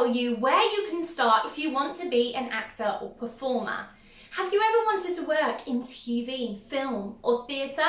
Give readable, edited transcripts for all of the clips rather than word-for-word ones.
tell you where you can start if you want to be an actor or performer. Have you ever wanted to work in TV, film or theatre,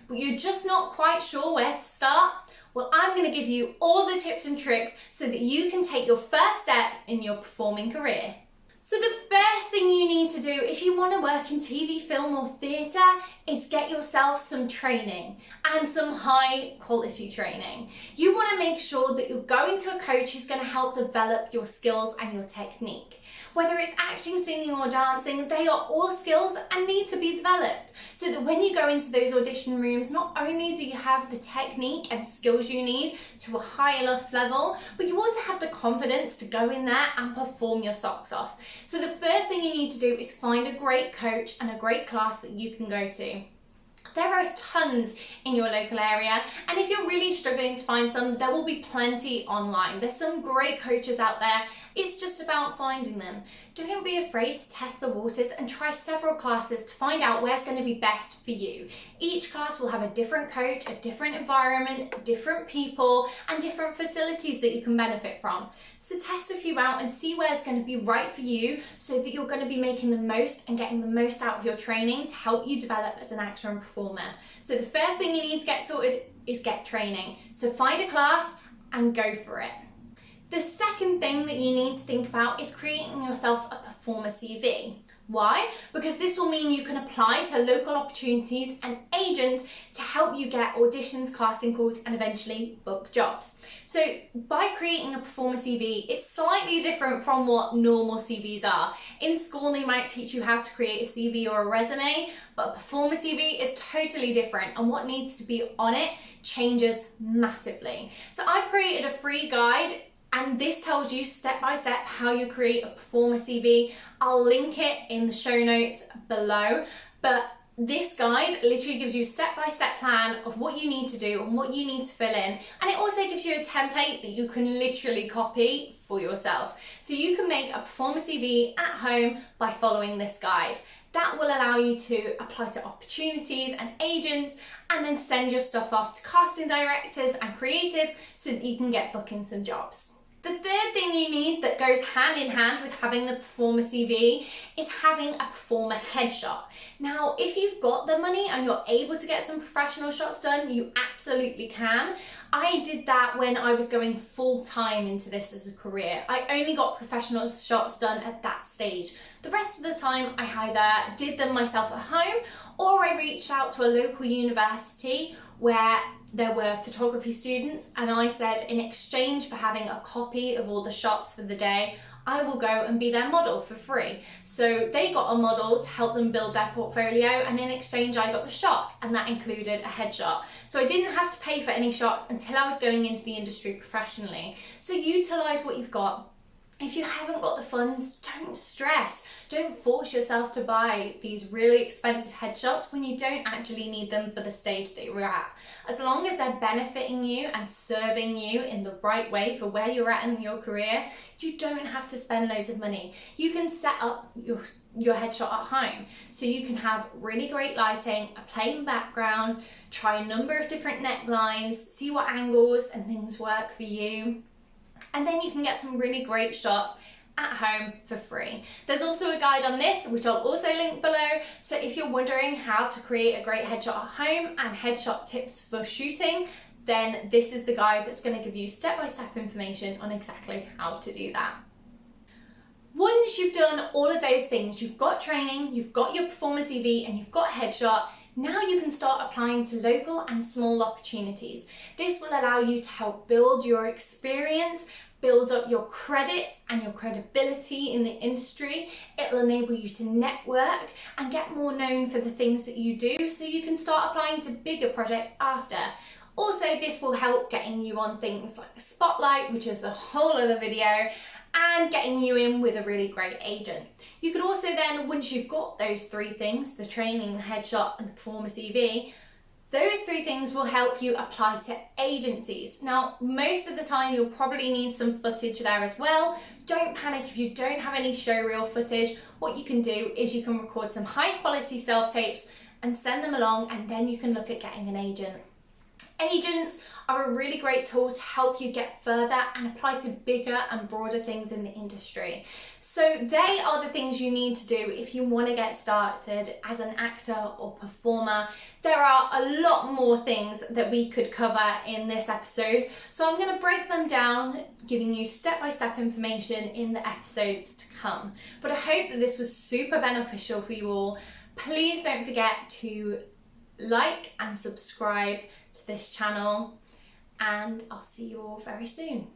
but you're just not quite sure where to start? Well, I'm going to give you all the tips and tricks so that you can take your first step in your performing career. So the first thing you need to do if you want to work in TV, film or theatre is get yourself some training, and some high quality training. You want to make sure that you're going to a coach who's going to help develop your skills and your technique. Whether it's acting, singing or dancing, they are all skills and need to be developed so that when you go into those audition rooms, not only do you have the technique and skills you need to a high enough level, but you also have the confidence to go in there and perform your socks off. So the first thing you need to do is find a great coach and a great class that you can go to. There are tons in your local area, and if you're really struggling to find some, there will be plenty online. There's some great coaches out there. It's just about finding them. Don't be afraid to test the waters and try several classes to find out where's going to be best for you. Each class will have a different coach, a different environment, different people, and different facilities that you can benefit from. So test a few out and see where's going to be right for you so that you're going to be making the most and getting the most out of your training to help you develop as an actor and performer. So the first thing you need to get sorted is get training. So find a class and go for it. The second thing that you need to think about is creating yourself a performer CV. Why? Because this will mean you can apply to local opportunities and agents to help you get auditions, casting calls, and eventually book jobs. So by creating a performer CV, it's slightly different from what normal CVs are. In school, they might teach you how to create a CV or a resume, but a performer CV is totally different, and what needs to be on it changes massively. So I've created a free guide, and this tells you step by step how you create a performer CV. I'll link it in the show notes below, but this guide literally gives you a step-by-step plan of what you need to do and what you need to fill in, and it also gives you a template that you can literally copy for yourself. So you can make a performer CV at home by following this guide. That will allow you to apply to opportunities and agents and then send your stuff off to casting directors and creatives so that you can get booking some jobs. The third thing you need that goes hand in hand with having the performer CV is having a performer headshot. Now, if you've got the money and you're able to get some professional shots done, you absolutely can. I did that when I was going full time into this as a career. I only got professional shots done at that stage. The rest of the time I either did them myself at home or I reached out to a local university where there were photography students, and I said, in exchange for having a copy of all the shots for the day, I will go and be their model for free. So they got a model to help them build their portfolio, and in exchange I got the shots, and that included a headshot. So I didn't have to pay for any shots until I was going into the industry professionally. So utilise what you've got. If you haven't got the funds, don't stress. Don't force yourself to buy these really expensive headshots when you don't actually need them for the stage that you're at. As long as they're benefiting you and serving you in the right way for where you're at in your career, you don't have to spend loads of money. You can set up your headshot at home. So you can have really great lighting, a plain background, try a number of different necklines, see what angles and things work for you. And then you can get some really great shots at home for free. There's also a guide on this, which I'll also link below. So if you're wondering how to create a great headshot at home and headshot tips for shooting, then this is the guide that's going to give you step-by-step information on exactly how to do that. Once you've done all of those things, you've got training, you've got your performer CV, and you've got headshot, now you can start applying to local and small opportunities. This will allow you to help build your experience, build up your credits and your credibility in the industry. It'll enable you to network and get more known for the things that you do, so you can start applying to bigger projects after. Also, this will help getting you on things like the Spotlight, which is a whole other video, and getting you in with a really great agent. You can also then, once you've got those three things, the training, the headshot and the performer CV, those three things will help you apply to agencies. Now, most of the time you'll probably need some footage there as well. Don't panic if you don't have any showreel footage. What you can do is you can record some high quality self-tapes and send them along, and then you can look at getting an agent. Agents are a really great tool to help you get further and apply to bigger and broader things in the industry. So they are the things you need to do if you want to get started as an actor or performer. There are a lot more things that we could cover in this episode, so I'm going to break them down, giving you step-by-step information in the episodes to come. But I hope that this was super beneficial for you all. Please don't forget to like and subscribe to this channel, and I'll see you all very soon.